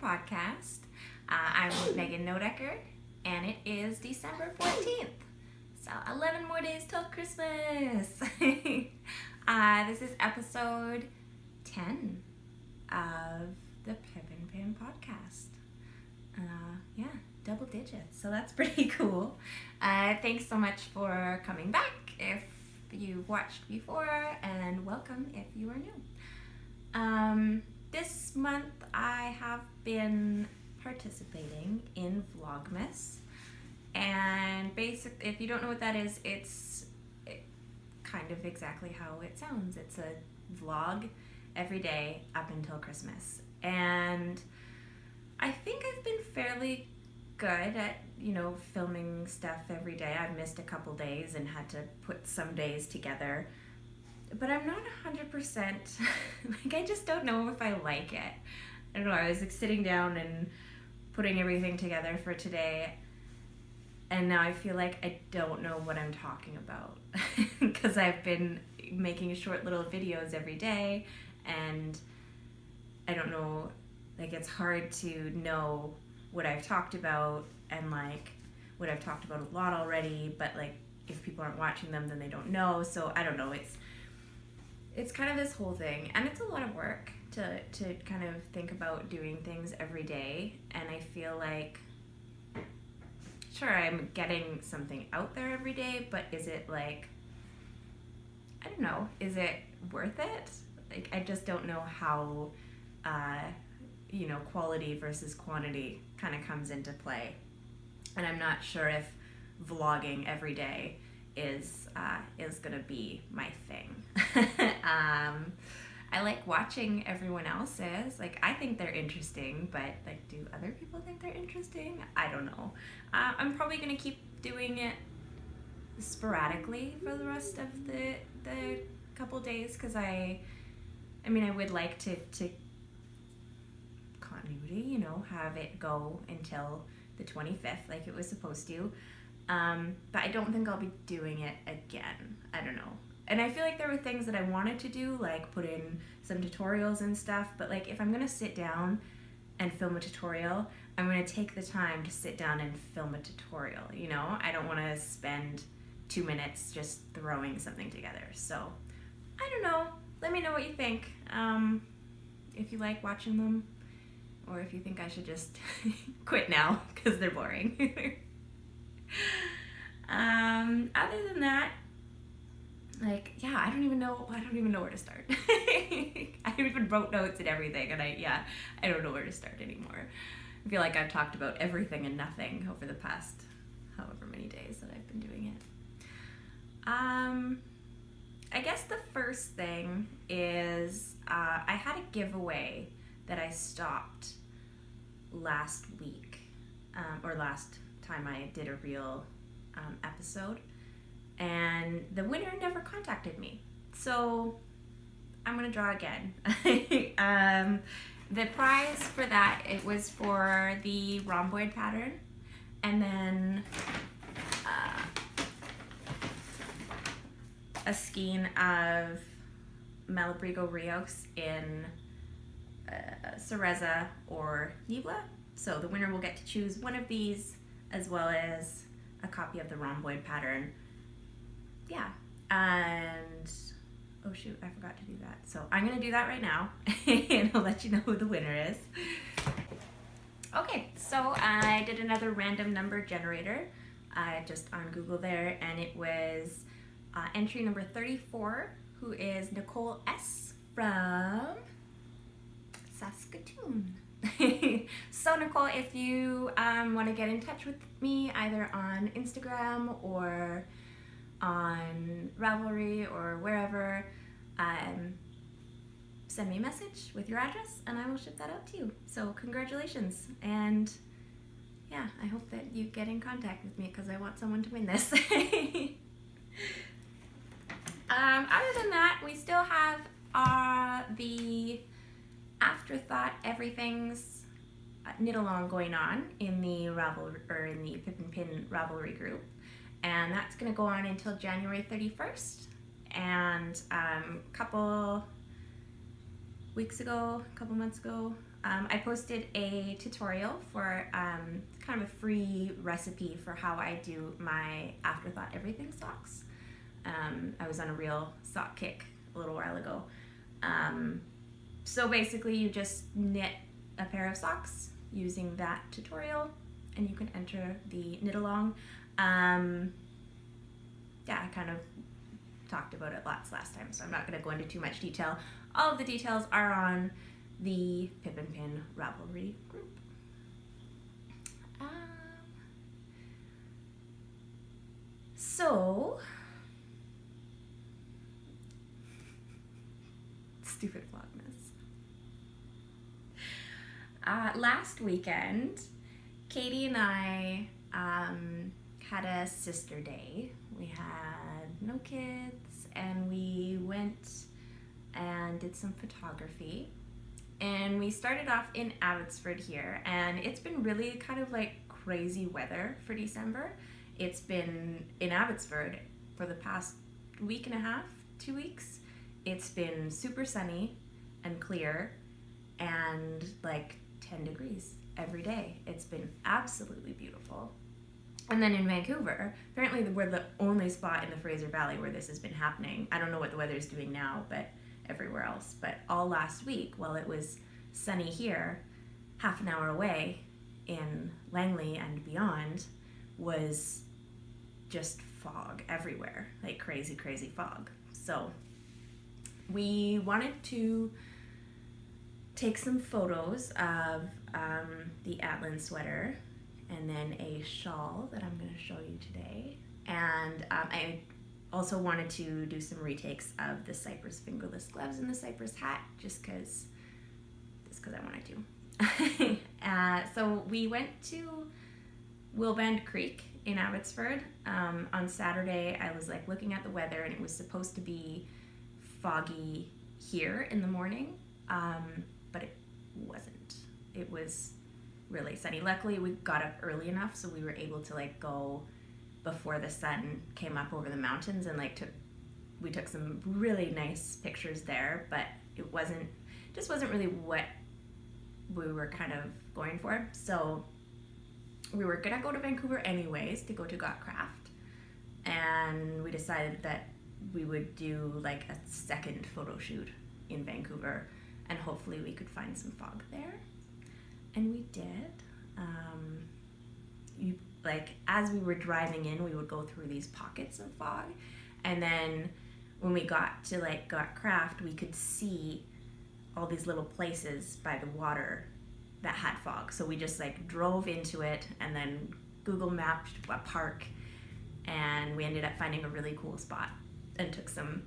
Podcast. I'm Megan Nodecker, and it is December 14th. So 11 more days till Christmas. This is episode 10 of the Pip Pin Podcast. Double digits, so that's pretty cool. Thanks so much for coming back if you've watched before, and welcome if you are new. This month I have been participating in Vlogmas, and if you don't know what that is, it's kind of exactly how it sounds. It's a vlog every day up until Christmas, and I think I've been fairly good at, filming stuff every day. I've missed a couple days and had to put some days together, but I'm not 100%, I just don't know if I like it. I don't know, I was sitting down and putting everything together for today, and now I feel like I don't know what I'm talking about, because I've been making short little videos every day, and I don't know, it's hard to know what I've talked about, and what I've talked about a lot already, but if people aren't watching them, then they don't know. So I don't know, it's kind of this whole thing, and it's a lot of work to kind of think about doing things every day, and I feel like, sure, I'm getting something out there every day, but is it I don't know, is it worth it? I just don't know how quality versus quantity kind of comes into play. And I'm not sure if vlogging every day is gonna be my thing. I like watching everyone else's. I think they're interesting, but do other people think they're interesting? I don't know. I'm probably gonna keep doing it sporadically for the rest of the couple days, because I would like to continuity, have it go until the 25th like it was supposed to, but I don't think I'll be doing it again. I don't know, and I feel like there were things that I wanted to do, put in some tutorials and stuff, but if I'm gonna sit down and film a tutorial, I'm gonna take the time to sit down and film a tutorial. I don't want to spend 2 minutes just throwing something together. So I don't know, let me know what you think, if you like watching them, or if you think I should just quit now because they're boring. Other than that, I don't even know where to start. I even wrote notes and everything, and I don't know where to start anymore. I feel like I've talked about everything and nothing over the past however many days that I've been doing it. I guess the first thing is I had a giveaway that I stopped last week, or last time I did a real episode, and the winner never contacted me, so I'm gonna draw again. The prize for that, it was for the rhomboid pattern, and then a skein of Malabrigo Rios in Cereza or Niebla. So the winner will get to choose one of these, as well as a copy of the rhomboid pattern. Yeah, and oh shoot, I forgot to do that. So I'm gonna do that right now, and I'll let you know who the winner is. Okay, so I did another random number generator, just on Google there, and it was entry number 34, who is Nicole S. from Saskatoon. So Nicole, if you want to get in touch with me either on Instagram or on Ravelry or wherever, send me a message with your address and I will ship that out to you. So congratulations, and yeah, I hope that you get in contact with me because I want someone to win this. Other than that, we still have the Afterthought Everything's knit along going on in the Pip Pin Ravelry Group, and that's going to go on until January 31st. And a couple months ago, I posted a tutorial for kind of a free recipe for how I do my Afterthought Everything socks. I was on a real sock kick a little while ago. So basically you just knit a pair of socks using that tutorial, and you can enter the knit along. I kind of talked about it lots last time, so I'm not going to go into too much detail. All of the details are on the Pip Pin Ravelry Group. So, stupid Vlogmas. Last weekend, Katie and I had a sister day. We had no kids, and we went and did some photography. And we started off in Abbotsford here, and it's been really kind of like crazy weather for December. It's been in Abbotsford for the past week and a half, 2 weeks. It's been super sunny and clear and like 10 degrees every day. It's been absolutely beautiful. And then in Vancouver, apparently we're the only spot in the Fraser Valley where this has been happening. I don't know what the weather's doing now, but everywhere else. But all last week, while it was sunny here, half an hour away in Langley and beyond was just fog everywhere, like crazy, crazy fog. So we wanted to take some photos of the Antler sweater and then a shawl that I'm going to show you today. And I also wanted to do some retakes of the Cypress fingerless gloves and the Cypress hat, just because I wanted to. So we went to Willband Creek in Abbotsford. On Saturday, I was like looking at the weather, and it was supposed to be foggy here in the morning, but it wasn't. It was really sunny. Luckily, we got up early enough so we were able to like go before the sun came up over the mountains, and like we took some really nice pictures there, but it wasn't really what we were kind of going for. So we were gonna go to Vancouver anyways to go to Gotcraft, and we decided that we would do like a second photo shoot in Vancouver, and hopefully we could find some fog there. And we did. As we were driving in, we would go through these pockets of fog, and then when we got to like Gotcraft, we could see all these little places by the water that had fog. So we just like drove into it and then Google mapped a park, and we ended up finding a really cool spot and took some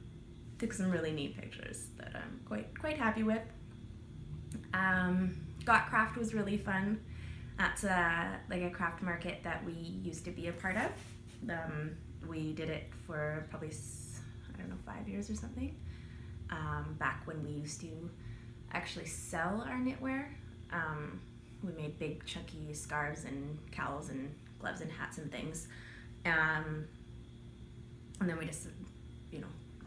really neat pictures that I'm quite happy with. Gotcraft was really fun. That's like a craft market that we used to be a part of. We did it for probably 5 years or something. Back when we used to actually sell our knitwear. We made big chunky scarves and cowls and gloves and hats and things. And then we just,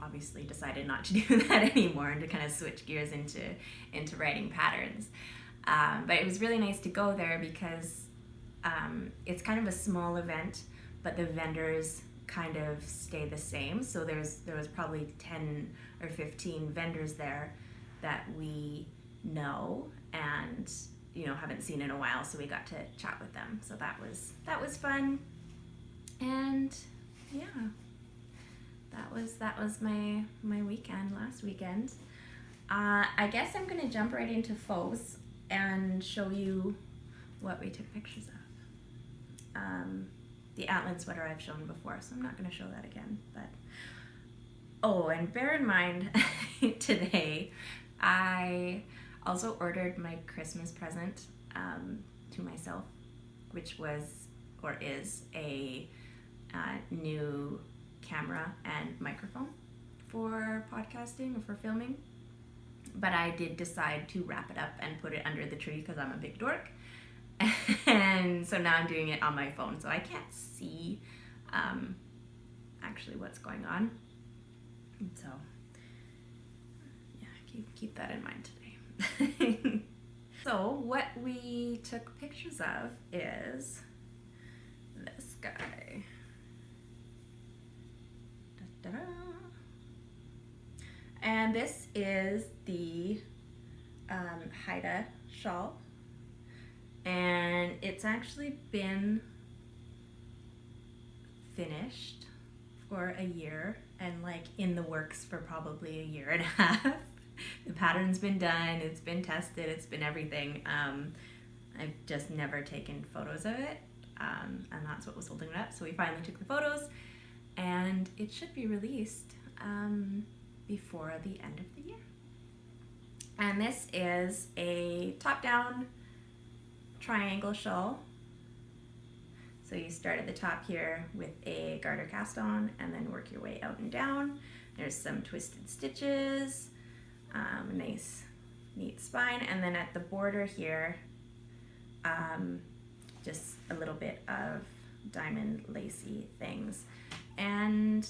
obviously decided not to do that anymore and to kind of switch gears into writing patterns. But it was really nice to go there because it's kind of a small event, but the vendors kind of stay the same. So there was probably 10 or 15 vendors there that we know and haven't seen in a while, so we got to chat with them. So that was fun. And yeah, that was my weekend last weekend. I guess I'm gonna jump right into photos and show you what we took pictures of. The Antler sweater I've shown before, so I'm not gonna show that again. But and bear in mind today I also ordered my Christmas present to myself, which was or is a new camera and microphone for podcasting or for filming. But I did decide to wrap it up and put it under the tree because I'm a big dork. And so now I'm doing it on my phone, so I can't see actually what's going on. So yeah, keep that in mind today. So what we took pictures of is this guy. Da-da-da. And this is the Haida shawl. And it's actually been finished for a year and like in the works for probably a year and a half. The pattern's been done, it's been tested, it's been everything. I've just never taken photos of it, and that's what was holding it up. So we finally took the photos, and it should be released before the end of the year. And this is a top-down triangle shawl. So you start at the top here with a garter cast on and then work your way out and down. There's some twisted stitches, a nice neat spine, and then at the border here, just a little bit of diamond lacy things. And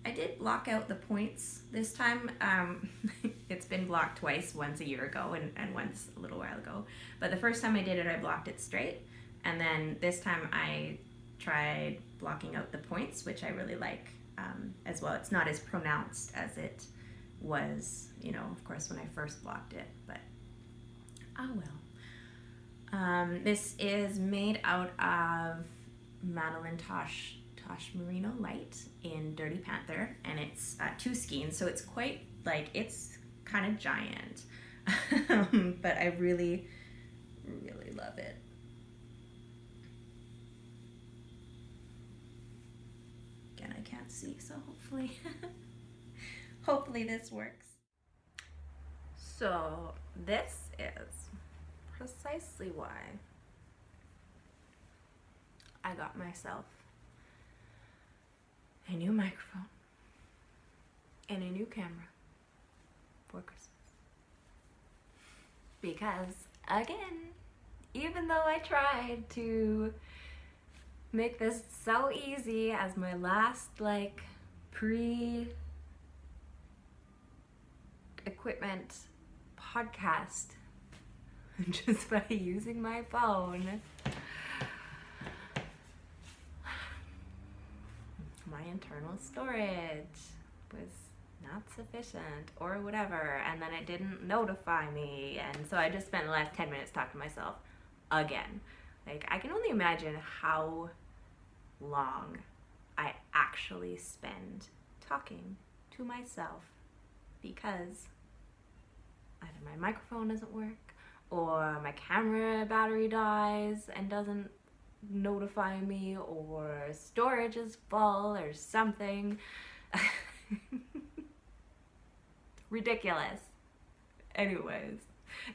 I did block out the points this time. It's been blocked twice, once a year ago and once a little while ago. But the first time I did it, I blocked it straight. And then this time I tried blocking out the points, which I really like as well. It's not as pronounced as it was, you know, of course, when I first blocked it, but oh well. This is made out of Madeline Tosh Merino Light in Dirty Panther, and it's 2 skeins, so it's quite, like, it's kind of giant. But I really, really love it. Again, I can't see, so hopefully this works. So this is precisely why I got myself a new microphone and a new camera for Christmas. Because, again, even though I tried to make this so easy as my last, like, pre-equipment podcast just by using my phone, my internal storage was not sufficient or whatever, and then it didn't notify me, and so I just spent the last 10 minutes talking to myself again. Like, I can only imagine how long I actually spend talking to myself because either my microphone doesn't work or my camera battery dies and doesn't notify me, or storage is full or something. Ridiculous. Anyways,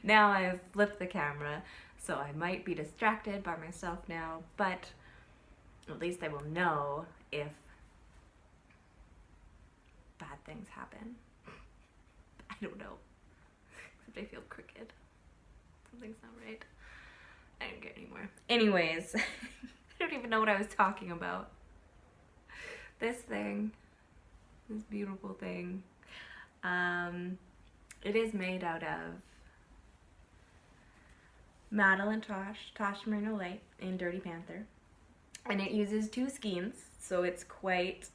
now I've flipped the camera, so I might be distracted by myself now, but at least I will know if bad things happen. I don't know. Except I feel crooked. Something's not right. I don't care anymore. Anyways, I don't even know what I was talking about. This thing, this beautiful thing, it is made out of Madeline Tosh Merino Light in Dirty Panther, and it uses 2 skeins, so it's quite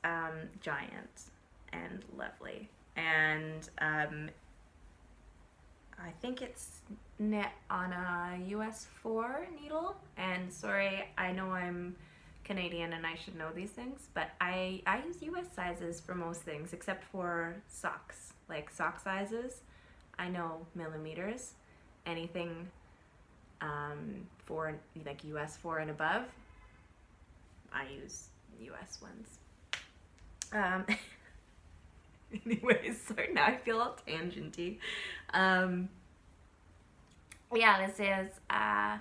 giant and lovely. And I think it's knit on a US 4 needle, and sorry, I know I'm Canadian and I should know these things, but I use US sizes for most things except for socks. Like sock sizes, I know millimeters. Anything for like US 4 and above, I use US ones. Anyways, sorry, now I feel all tangenty. Yeah, this is how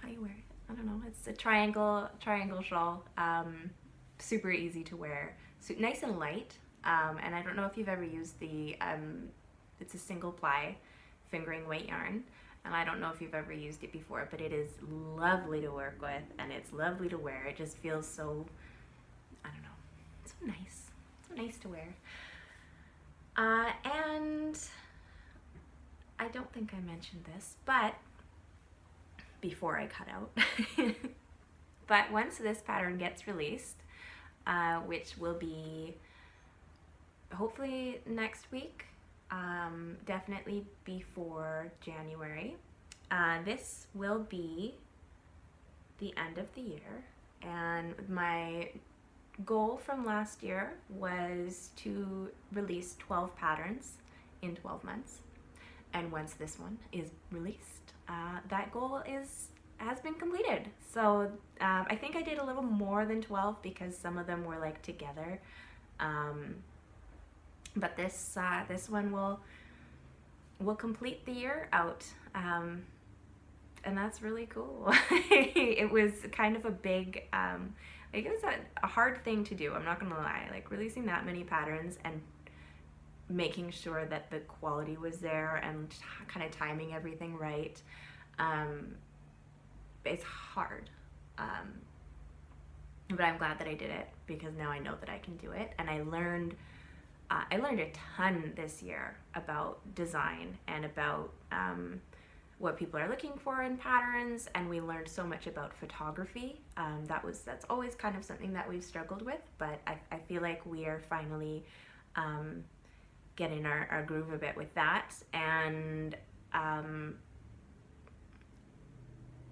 you wear it. I don't know. It's a triangle shawl. Super easy to wear. So nice and light. And I don't know if you've ever used the it's a single ply fingering weight yarn. And I don't know if you've ever used it before, but it is lovely to work with, and it's lovely to wear. It just feels so, I don't know, so nice. So nice to wear. And I don't think I mentioned this, but before I cut out, but once this pattern gets released, which will be hopefully next week, definitely before January, this will be the end of the year. And my goal from last year was to release 12 patterns in 12 months. And once this one is released, that goal has been completed. So I think I did a little more than 12 because some of them were like together. But this one will complete the year out. And that's really cool. It was kind of a big, it was a hard thing to do, I'm not gonna lie. Like releasing that many patterns and making sure that the quality was there and kind of timing everything right, it's hard. But I'm glad that I did it because now I know that I can do it. And I learned a ton this year about design and about what people are looking for in patterns, and we learned so much about photography. That's always kind of something that we've struggled with, but I feel like we are finally getting our groove a bit with that. And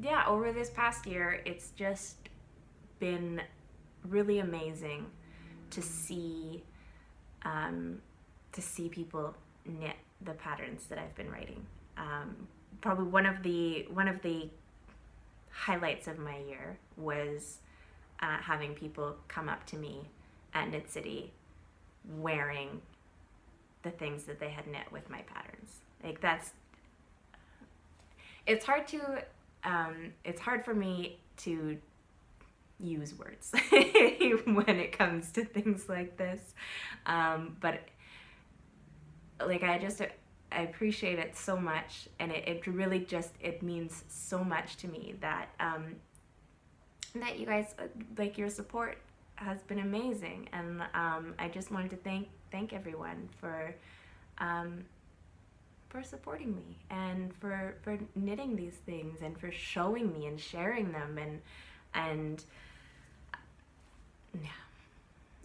yeah, over this past year, it's just been really amazing to see people knit the patterns that I've been writing. Probably one of the highlights of my year was having people come up to me at Knit City wearing the things that they had knit with my patterns. Like it's hard for me to use words when it comes to things like this, but like I appreciate it so much, and it really just, it means so much to me that that you guys, like, your support has been amazing. And I just wanted to thank everyone for supporting me and for knitting these things and for showing me and sharing them, and yeah,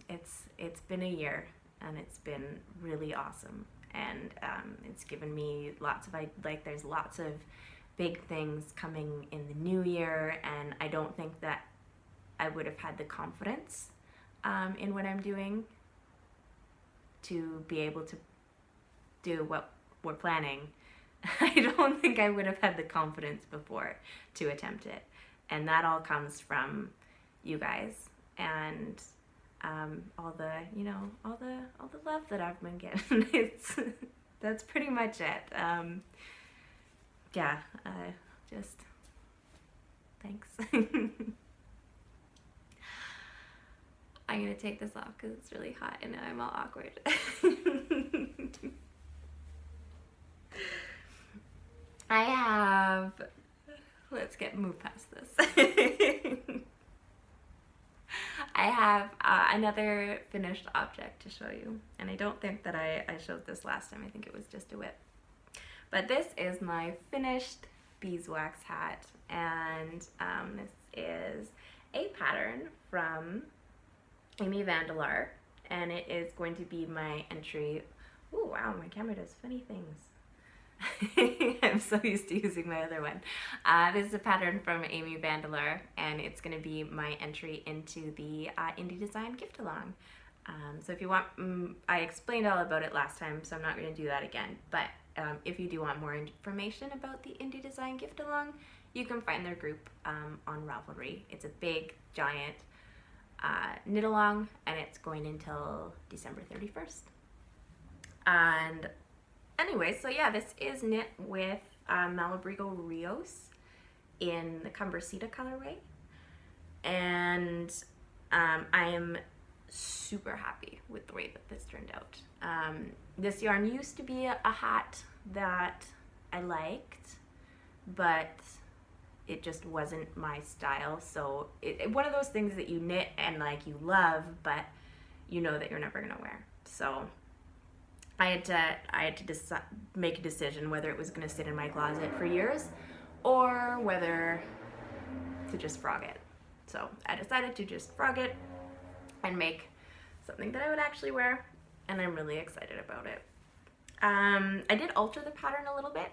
it's been a year and it's been really awesome. And it's given me there's lots of big things coming in the new year, and I don't think that I would have had the confidence in what I'm doing to be able to do what we're planning. I don't think I would have had the confidence before to attempt it, and that all comes from you guys and all the love that I've been getting. That's pretty much it. Yeah, just thanks. I'm gonna take this off because it's really hot and I'm all awkward. Let's move past this. I have another finished object to show you, and I don't think that I showed this last time. I think it was just a whip. But this is my finished beeswax hat, and this is a pattern from Amy Vandelar, and it is going to be my entry. Ooh, wow, my camera does funny things. I'm so used to using my other one. This is a pattern from Amy Vandelar, and it's going to be my entry into the Indie Design Gift Along. So if you want, I explained all about it last time, so I'm not going to do that again. But if you do want more information about the Indie Design Gift Along, you can find their group on Ravelry. It's a big, giant knit along, and it's going until December 31st. And anyway, so yeah, this is knit with Malabrigo Rios in the Cumbersita colorway, and I am super happy with the way that this turned out. This yarn used to be a hat that I liked, but it just wasn't my style. So one of those things that you knit and like you love, but you know that you're never gonna wear. So I had to make a decision whether it was going to sit in my closet for years or whether to just frog it. So I decided to just frog it and make something that I would actually wear, and I'm really excited about it. I did alter the pattern a little bit.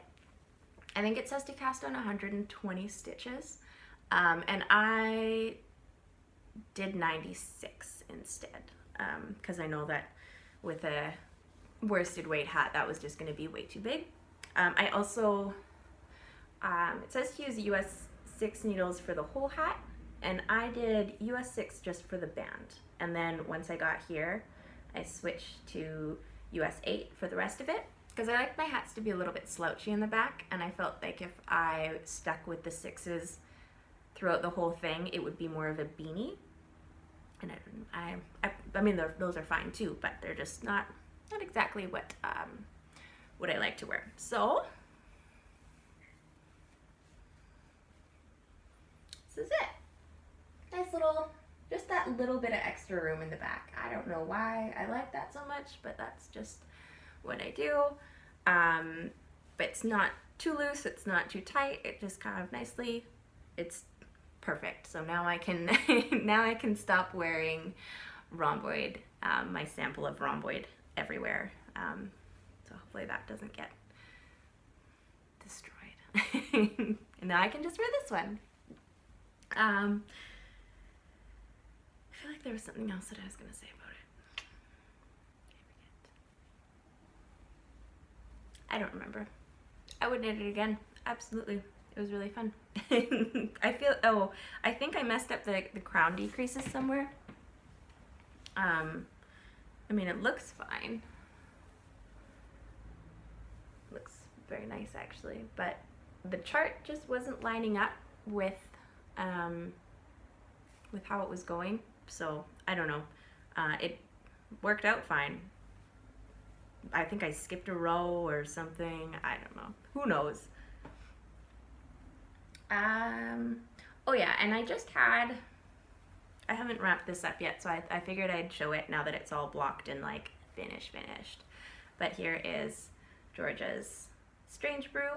I think it says to cast on 120 stitches, and I did 96 instead, because I know that with a worsted weight hat that was just going to be way too big. I also, it says to use US 6 needles for the whole hat, and I did US 6 just for the band, and then once I got here I switched to US 8 for the rest of it, because I like my hats to be a little bit slouchy in the back, and I felt like if I stuck with the 6s throughout the whole thing, it would be more of a beanie. And I mean, those are fine too, but they're just not exactly what I like to wear. So this is it. Nice little, just that little bit of extra room in the back. I don't know why I like that so much, but that's just what I do. But it's not too loose, it's not too tight, it just kind of nicely, it's perfect. So now I can now I can stop wearing rhomboid, my sample of rhomboid everywhere. So hopefully that doesn't get destroyed. And now I can just wear this one. I feel like there was something else that I was going to say about it. I don't remember. I would knit it again. Absolutely. It was really fun. I think I messed up the crown decreases somewhere. I mean, it looks fine. Looks very nice actually, but the chart just wasn't lining up with how it was going. So I don't know. It worked out fine. I think I skipped a row or something. I don't know. Who knows? Oh yeah, and I haven't wrapped this up yet, so I figured I'd show it now that it's all blocked and like finished. But here is Georgia's Strange Brew,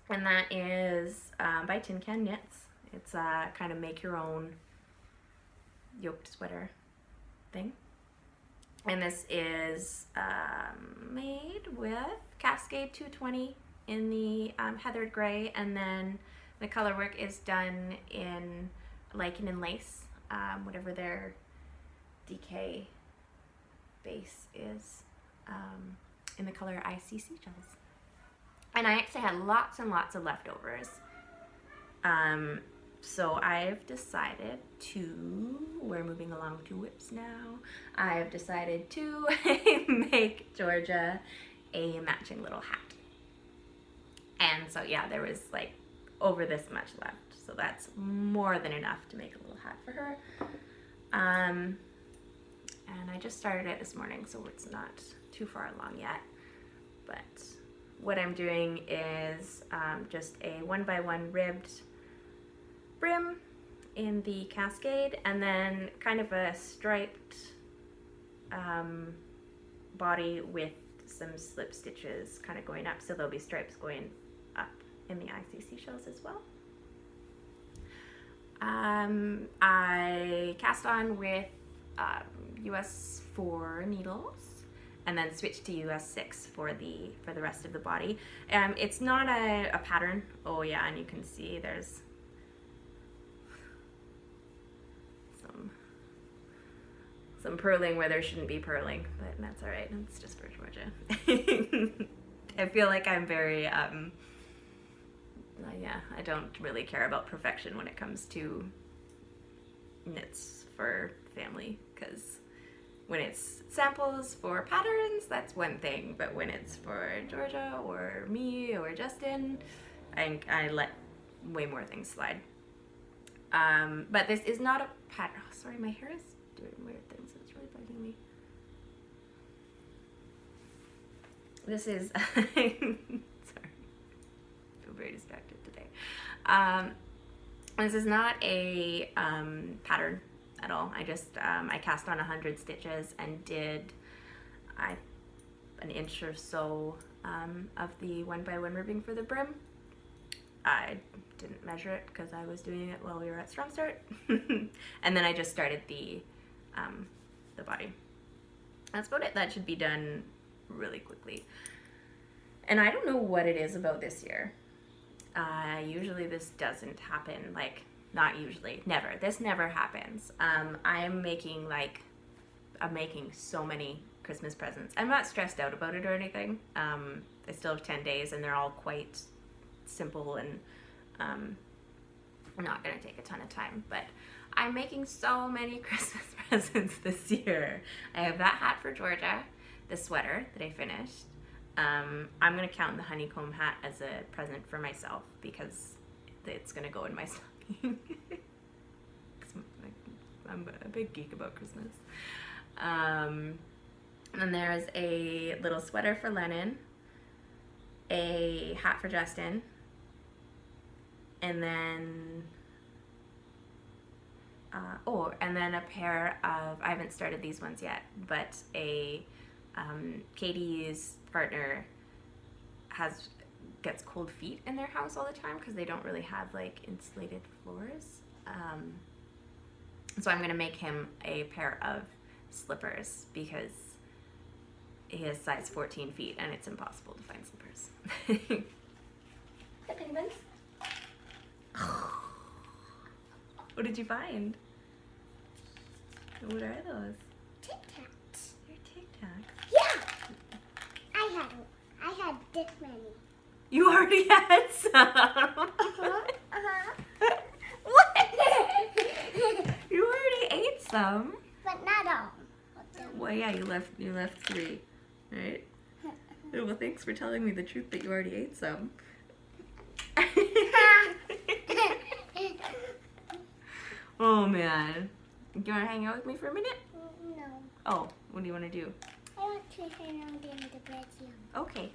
and that is by Tin Can Knits. It's a kind of make your own yoked sweater thing. And this is made with Cascade 220 in the heathered gray, and then the color work is done in lichen and lace, whatever their DK base is, in the color Icy Seashells. And I actually had lots and lots of leftovers. So I've decided to, we're moving along to whips now, I've decided to make Georgia a matching little hat. And so yeah, there was like over this much left, so that's more than enough to make a little hat for her. And I just started it this morning, so it's not too far along yet. But what I'm doing is just a 1x1 ribbed brim in the Cascade, and then kind of a striped body with some slip stitches kind of going up, so there'll be stripes going up in the Icy Seashells as well. I cast on with US 4 needles, and then switched to US 6 for the rest of the body. It's not a pattern. Oh yeah, and you can see there's some purling where there shouldn't be purling, but that's all right. It's just for Georgia. I feel like I'm very, yeah, I don't really care about perfection when it comes to knits for family, because when it's samples for patterns, that's one thing, but when it's for Georgia or me or Justin, I let way more things slide. But this is not a pattern. Oh, sorry, my hair is doing weird things. It's really bugging me. This is, sorry, I feel very distracted today. This is not a pattern at all. I just, I cast on 100 stitches and did, I an inch or so of the 1x1 ribbing for the brim. I didn't measure it because I was doing it while we were at Strong Start. And then I just started the body. That's about it. That should be done really quickly. And I don't know what it is about this year. Usually this doesn't happen, like, not usually, never. This never happens. I'm making so many Christmas presents. I'm not stressed out about it or anything. I still have 10 days and they're all quite simple and not gonna take a ton of time, but I'm making so many Christmas presents this year. I have that hat for Georgia, the sweater that I finished. I'm gonna count the honeycomb hat as a present for myself because it's gonna go in my stocking. I'm a big geek about Christmas. And then there's a little sweater for Lennon, a hat for Justin, and then and then a pair of, I haven't started these ones yet, but Katie's partner gets cold feet in their house all the time because they don't really have like insulated floors. So I'm gonna make him a pair of slippers because he has size 14 feet and it's impossible to find slippers. The penguins. What did you find? What are those? Tic Tacs. They're Tic Tacs. Yeah. I had this many. You already had some. What? You already ate some. But not all. Well, yeah, you left 3, right? Well, thanks for telling me the truth that you already ate some. Oh man. Do you want to hang out with me for a minute? No. Oh, what do you want to do? I want to hang out in the bedroom. Okay.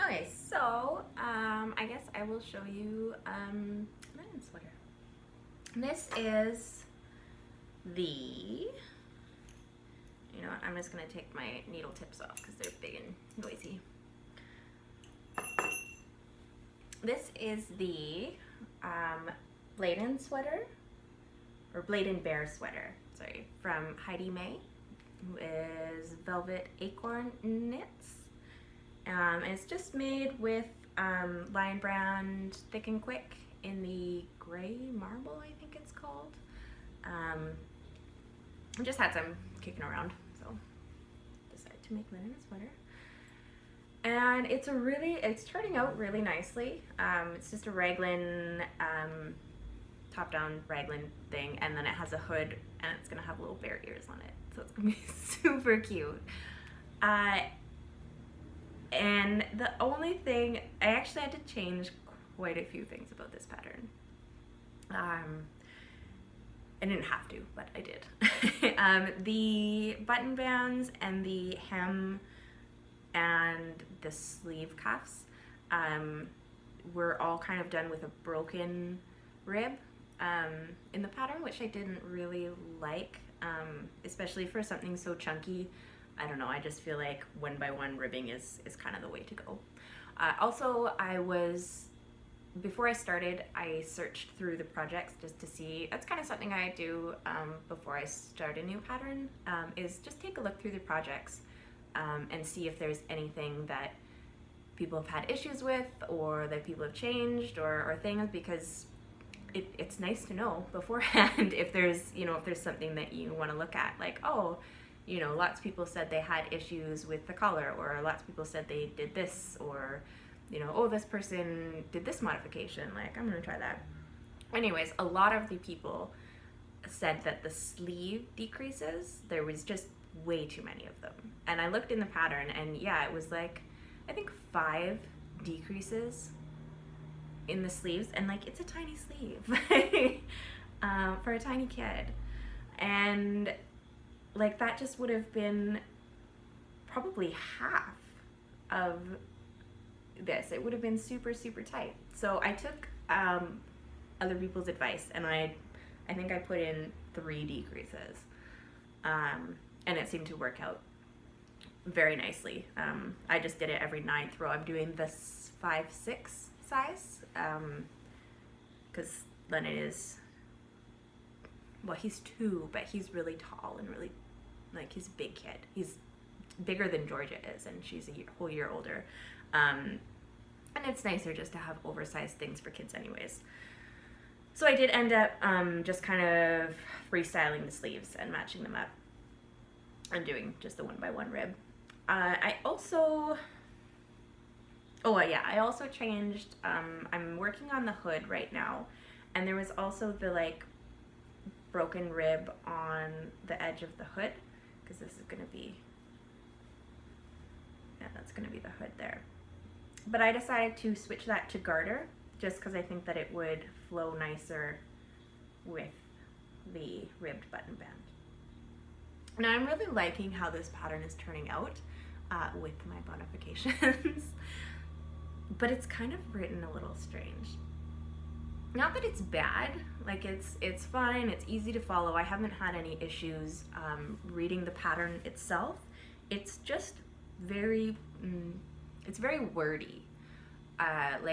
Okay, so I guess I will show you Lennon's sweater. This is the, you know what, I'm just going to take my needle tips off because they're big and noisy. This is the Bladen sweater, or Bladen Bear sweater, sorry, from Haida May, who is Velvet Acorn Knits. And it's just made with Lion Brand Thick and Quick in the gray marble, I think it's called. I just had some kicking around, so decided to make Lennon a sweater. And it's turning out really nicely. It's just a raglan, top-down raglan thing, and then it has a hood, and it's gonna have little bear ears on it, so it's gonna be super cute. And the only thing, I actually had to change quite a few things about this pattern. I didn't have to, but I did. The button bands and the hem and the sleeve cuffs were all kind of done with a broken rib in the pattern, which I didn't really like, especially for something so chunky. I don't know, I just feel like 1x1 ribbing is kind of the way to go. Also, before I started, I searched through the projects just to see, that's kind of something I do before I start a new pattern, is just take a look through the projects and see if there's anything that people have had issues with or that people have changed or things, because it's nice to know beforehand if there's something that you want to look at, like, oh, lots of people said they had issues with the collar, or lots of people said they did this, or, oh, this person did this modification, like, I'm gonna try that. Anyways, a lot of the people said that the sleeve decreases, there was just way too many of them. And I looked in the pattern, and yeah, it was like, I think 5 decreases in the sleeves, and like, it's a tiny sleeve for a tiny kid. And like, that just would have been probably half of this. It would have been super, super tight. So I took other people's advice, and I think I put in 3 decreases. And it seemed to work out very nicely. I just did it every 9th row. I'm doing this 5-6 size because Leonard is, well, he's 2, but he's really tall and really, like, he's a big kid. He's bigger than Georgia is, and she's a whole year older. And it's nicer just to have oversized things for kids anyways. So I did end up just kind of freestyling the sleeves and matching them up and doing just the 1x1 rib. I also changed, I'm working on the hood right now, and there was also the like broken rib on the edge of the hood, because this is going to be, yeah, that's going to be the hood there. But I decided to switch that to garter, just because I think that it would flow nicer with the ribbed button band. Now I'm really liking how this pattern is turning out with my bonifications, but it's kind of written a little strange. Not that it's bad, like it's fine, it's easy to follow. I haven't had any issues reading the pattern itself. It's just very, it's very wordy. I'm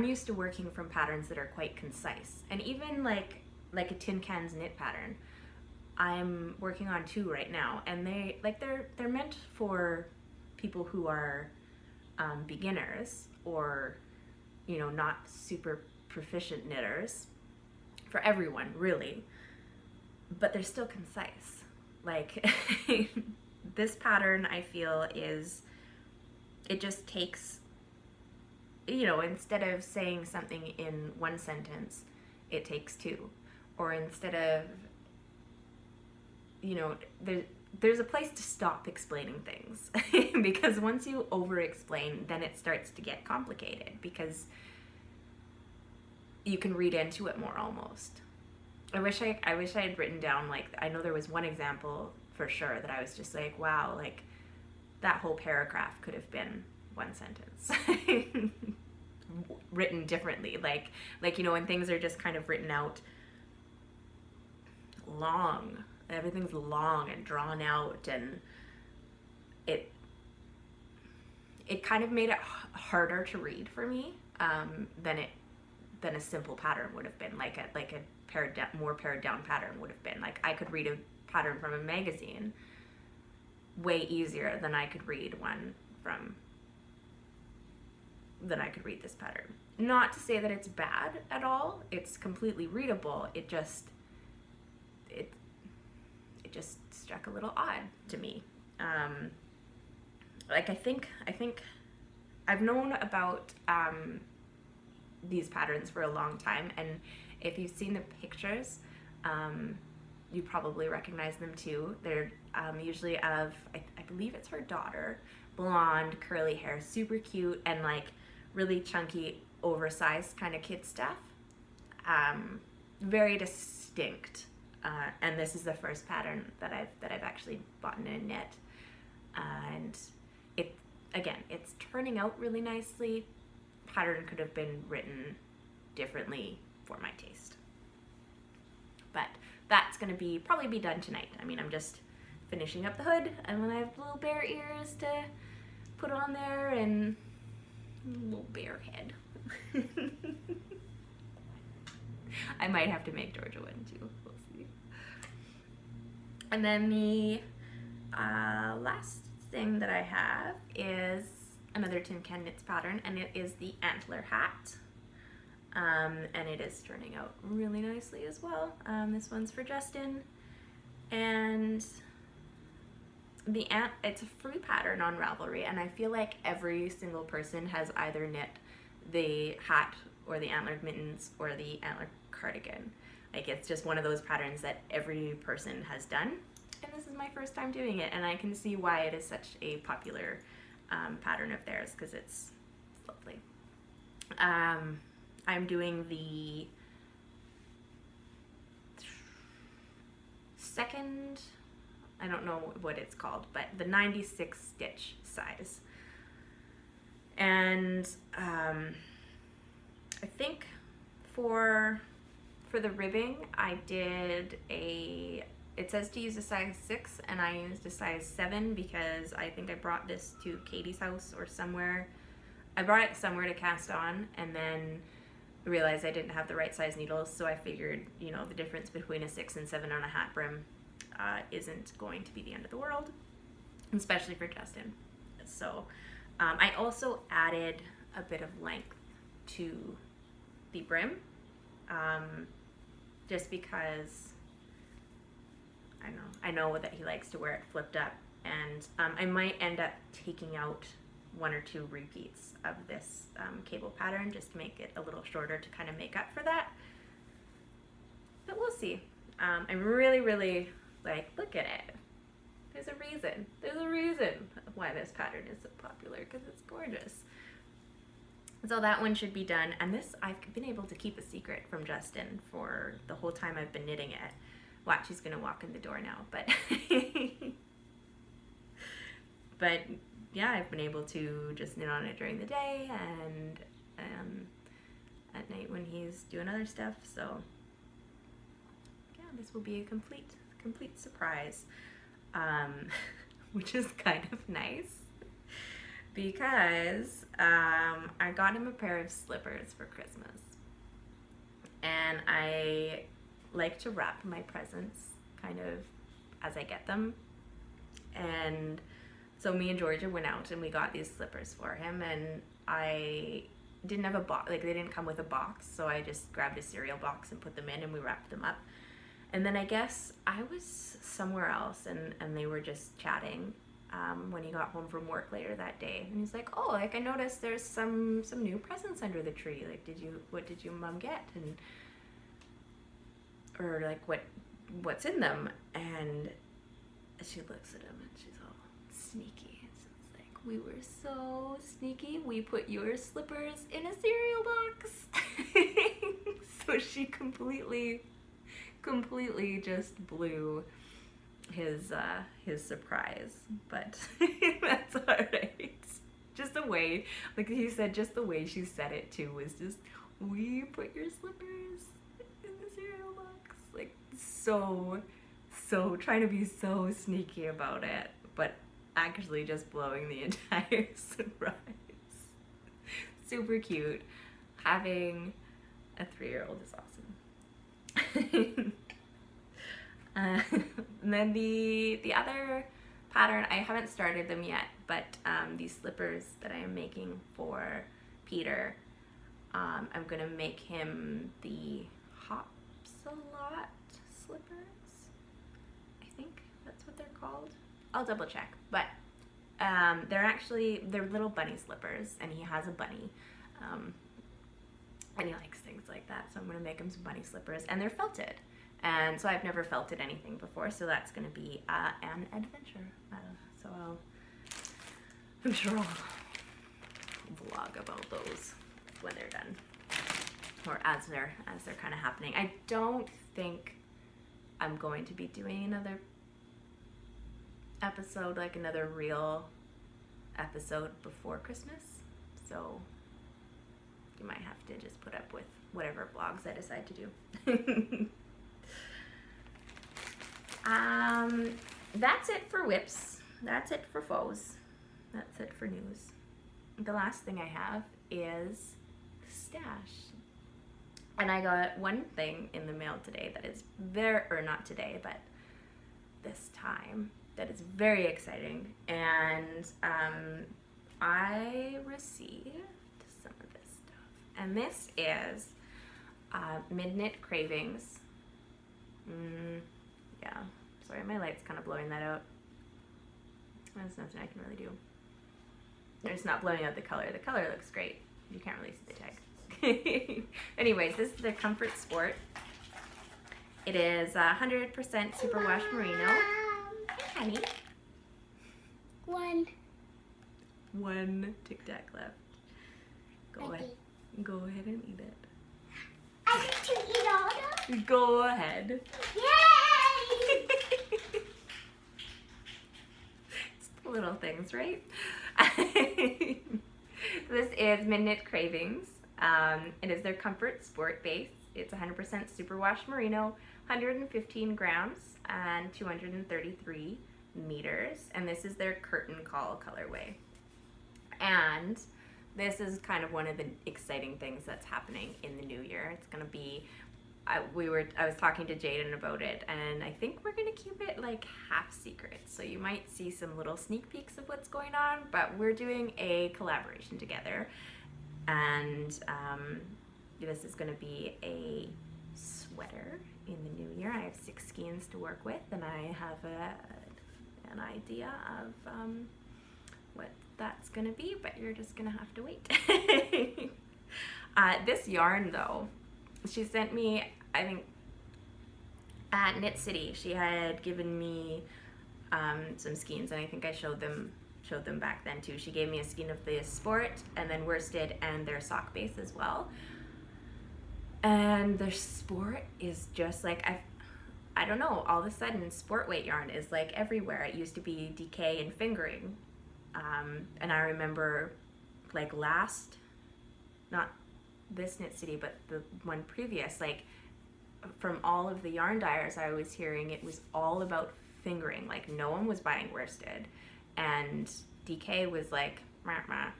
used to working from patterns that are quite concise, and even like a tin cans knit pattern. I'm working on 2 right now, and they're meant for people who are beginners or, you know, not super proficient knitters, for everyone really, but they're still concise. Like this pattern, I feel, it just takes, you know, instead of saying something in 1 sentence, it takes 2, or instead of, you know, there's a place to stop explaining things because once you over explain, then it starts to get complicated, because you can read into it more almost. I wish I had written down, like, I know there was one example for sure that I was just like, wow, like that whole paragraph could have been 1 sentence written differently, like you know, when things are just kind of written out long, everything's long and drawn out, and it kind of made it harder to read for me than a simple pattern would have been, like a more pared down pattern would have been. Like, I could read a pattern from a magazine way easier than I could read this pattern. Not to say that it's bad at all, it's completely readable, it just struck a little odd to me. Like, I think I've known about these patterns for a long time, and if you've seen the pictures, you probably recognize them too. They're usually of, I believe it's her daughter, blonde, curly hair, super cute, and like really chunky, oversized kind of kid stuff. Very distinct. And this is the first pattern that I've actually bought and knit, and it's turning out really nicely. Pattern could have been written differently for my taste, but that's gonna probably be done tonight. I mean, I'm just finishing up the hood, and then I have little bear ears to put on there and a little bear head. I might have to make Georgia one too. We'll see. And then the last thing that I have is another Tin Can Knits pattern, and it is the Antler hat. And it is turning out really nicely as well. This one's for Justin, and it's a free pattern on Ravelry, and I feel like every single person has either knit the hat or the antlered mittens or the antler cardigan. Like, it's just one of those patterns that every person has done, and this is my first time doing it, and I can see why it is such a popular pattern of theirs, because it's lovely. I'm doing the second, I don't know what it's called, but the 96 stitch size. And I think for the ribbing, I did a it says to use a size 6, and I used a size 7 because I think I brought this to Katie's house or somewhere. I brought it somewhere to cast on, and then realized I didn't have the right size needles, so I figured, you know, the difference between a 6 and 7 on a hat brim isn't going to be the end of the world, especially for Justin. So I also added a bit of length to the brim, just because I know that he likes to wear it flipped up, and I might end up taking out 1 or 2 repeats of this cable pattern just to make it a little shorter to kind of make up for that. But we'll see. I'm really, really like, look at it. There's a reason why this pattern is so popular, because it's gorgeous. So that one should be done, and this I've been able to keep a secret from Justin for the whole time I've been knitting it. Watch, he's gonna walk in the door now, but but yeah, I've been able to just knit on it during the day and at night when he's doing other stuff. So yeah, this will be a complete surprise, which is kind of nice because I got him a pair of slippers for Christmas, and I like to wrap my presents kind of as I get them. And so me and Georgia went out and we got these slippers for him, and I didn't have a box, like they didn't come with a box, so I just grabbed a cereal box and put them in and we wrapped them up. And then I guess I was somewhere else and they were just chatting when he got home from work later that day, and he's like, oh, like I noticed there's some new presents under the tree, like what did your mom get, and or like what's in them? And she looks at him and she's all sneaky. So it's like, we were so sneaky, we put your slippers in a cereal box. So she completely just blew his surprise, but that's all right. Just the way, like he said, just the way she said it too was just, we put your slippers in the cereal box. Like so trying to be so sneaky about it, but actually just blowing the entire surprise. Super cute. Having a 3-year-old is awesome. And then the other pattern, I haven't started them yet, but these slippers that I am making for Peter, I'm gonna make him the Hopsalot slippers. I think that's what they're called. I'll double check, but they're little bunny slippers, and he has a bunny, and he likes things like that, so I'm gonna make him some bunny slippers, and they're felted. And so I've never felted anything before, so that's going to be an adventure. So I'm sure I'll vlog about those when they're done, or as they're kind of happening. I don't think I'm going to be doing another episode, like another real episode before Christmas. So you might have to just put up with whatever vlogs I decide to do. That's it for whips. That's it for faux. That's it for news. The last thing I have is stash. And I got one thing in the mail today that is not today, but this time, that is very exciting. And I received some of this stuff. And this is Midnight Cravings. Yeah, sorry, my light's kind of blowing that out. There's nothing I can really do. It's not blowing out the color. The color looks great. You can't really see the tag. Anyways, this is the Comfort Sport. It is 100% superwash merino. Hey, honey. One Tic Tac left. Go ahead and eat it. I need to eat all of them? Go ahead. Yay! It's the little things, right? This is Midnight Cravings. It is their Comfort Sport base. It's 100% superwash merino, 115 grams and 233 meters. And this is their curtain call colorway. And this is kind of one of the exciting things that's happening in the new year. It's going to be, I was talking to Jaden about it, and I think we're going to keep it like half secret. So you might see some little sneak peeks of what's going on, but we're doing a collaboration together. And this is going to be a sweater in the new year. I have 6 skeins to work with, and I have an idea of what that's gonna be, but you're just gonna have to wait. This yarn though, she sent me, I think at Knit City, she had given me some skeins, and I think I showed them back then too. She gave me a skein of the Sport and then worsted and their sock base as well. And their Sport is just like, I don't know, all of a sudden sport weight yarn is like everywhere. It used to be DK and fingering. And I remember like not this Knit City, but the one previous, like from all of the yarn dyers I was hearing, it was all about fingering. Like no one was buying worsted, and DK was like, meh, meh.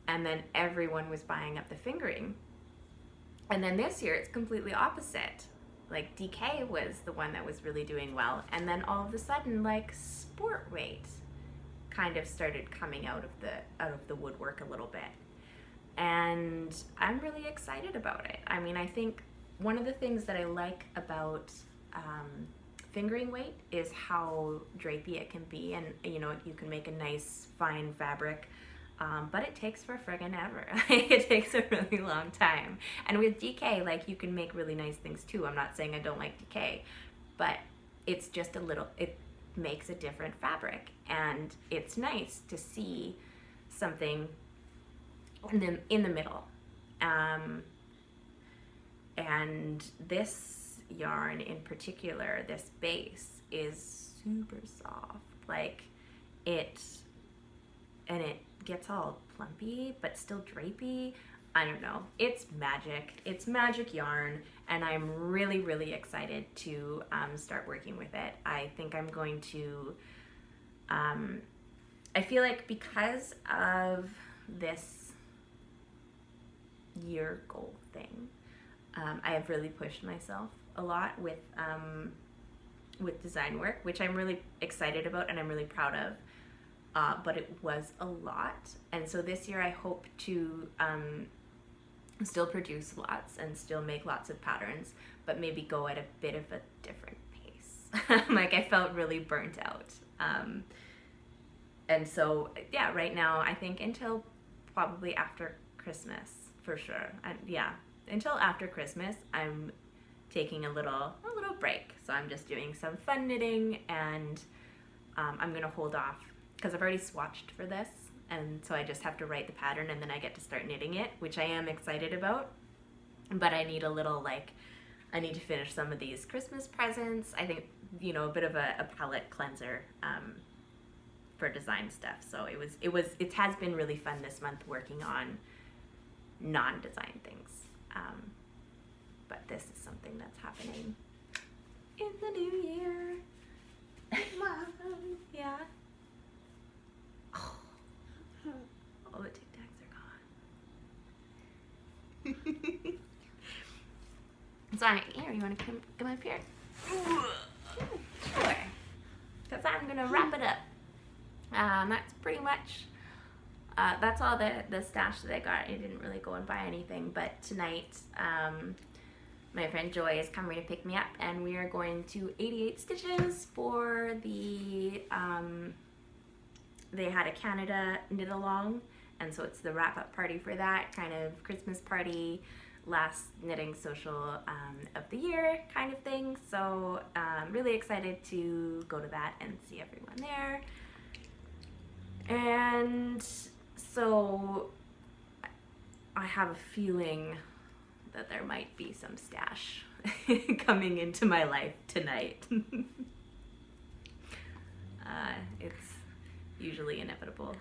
And then everyone was buying up the fingering. And then this year it's completely opposite. Like DK was the one that was really doing well, and then all of a sudden like sport weight kind of started coming out of the woodwork a little bit. And I'm really excited about it. I mean, I think one of the things that I like about fingering weight is how drapey it can be, and you know, you can make a nice fine fabric, but it takes for friggin' ever. It takes a really long time. And with DK, like, you can make really nice things too. I'm not saying I don't like DK, but it's just it makes a different fabric, and it's nice to see something in the middle. And this yarn in particular, this base, is super soft. Like it gets all plumpy but still drapey. I don't know. It's magic. It's magic yarn, and I'm really, really excited to start working with it. I think I'm going to, I feel like because of this year goal thing, I have really pushed myself a lot with design work, which I'm really excited about and I'm really proud of. But it was a lot, and so this year I hope to still produce lots and still make lots of patterns, but maybe go at a bit of a different pace. Like I felt really burnt out. And so, yeah, right now I think until probably after Christmas, for sure. Until after Christmas, I'm taking a little break. So I'm just doing some fun knitting, and I'm gonna hold off because I've already swatched for this, and so I just have to write the pattern and then I get to start knitting it, which I am excited about. But I need I need to finish some of these Christmas presents. I think, you know, a bit of a palette cleanser for design stuff. So it has been really fun this month working on non-design things. But this is something that's happening in the new year. Mom. Yeah. Oh, all the Tic Tacs are gone. Sorry, here, you want to come up here? Sure. Because I'm going to wrap it up. That's pretty much, that's all the stash that I got. I didn't really go and buy anything, but tonight, my friend Joy is coming to pick me up, and we are going to 88 Stitches for the, they had a Canada knit along, and so it's the wrap-up party for that, kind of Christmas party, last knitting social of the year kind of thing. So I'm really excited to go to that and see everyone there. And so I have a feeling that there might be some stash coming into my life tonight. It's usually inevitable.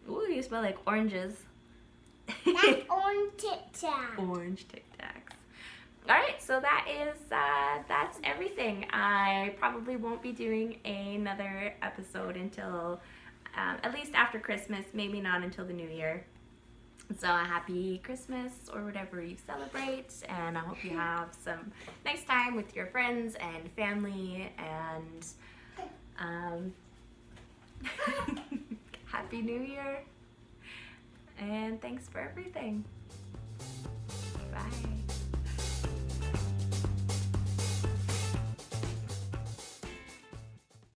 Ooh, you smell like oranges. That's orange Tic Tac. Orange Tic Tacs. All right, so that's everything. I probably won't be doing another episode until at least after Christmas, maybe not until the new year. So a happy Christmas or whatever you celebrate, and I hope you have some nice time with your friends and family, and Happy New Year, and thanks for everything. Bye.